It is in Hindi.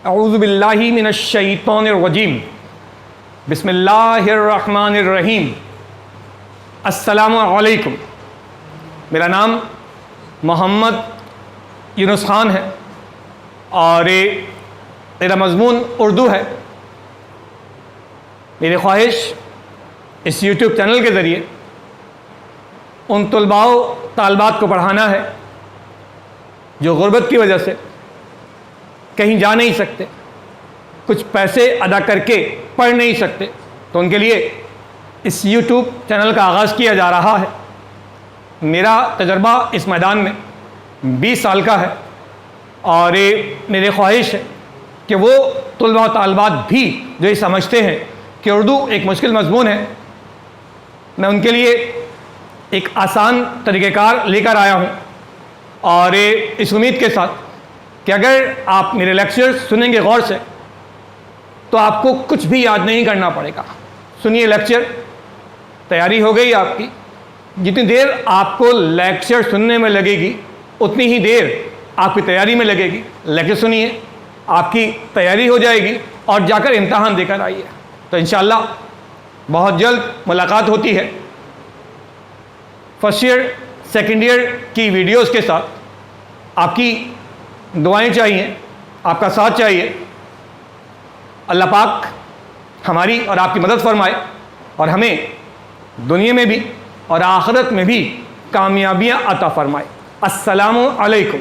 अऊज़ु बिल्लाहि मिनश्शैतानिर्रजीम बिस्मिल्लाहिर्रहमानिर्रहीम। अस्सलामु अलैकुम। मेरा नाम मोहम्मद यूनुस खान है और मेरा मज़मून उर्दू है। मेरी ख्वाहिश इस यूट्यूब चैनल के ज़रिए उन तलबाओ तालबात को पढ़ाना है जो गुर्बत की वजह से कहीं जा नहीं सकते, कुछ पैसे अदा करके पढ़ नहीं सकते, तो उनके लिए इस यूट्यूब चैनल का आगाज़ किया जा रहा है। मेरा तजर्बा इस मैदान में 20 साल का है और मेरी ख्वाहिश है कि वो तलबा तालबात भी जो ये समझते हैं कि उर्दू एक मुश्किल मज़मून है, मैं उनके लिए एक आसान तरीक़ेकार लेकर आया हूँ और इस उम्मीद के साथ कि अगर आप मेरे लेक्चर सुनेंगे गौर से तो आपको कुछ भी याद नहीं करना पड़ेगा। सुनिए लेक्चर, तैयारी हो गई आपकी। जितनी देर आपको लेक्चर सुनने में लगेगी उतनी ही देर आपकी तैयारी में लगेगी। लेक्चर सुनिए, आपकी तैयारी हो जाएगी और जाकर इम्तहान देकर आइए। तो इंशाअल्लाह बहुत जल्द मुलाकात होती है। फर्स्ट ईयर सेकेंड ईयर की वीडियोस के साथ आपकी दुआएं चाहिए, आपका साथ चाहिए। अल्लाह पाक हमारी और आपकी मदद फरमाए और हमें दुनिया में भी और आखिरत में भी कामयाबियाँ अता फरमाए। अस्सलामु अलैकुम।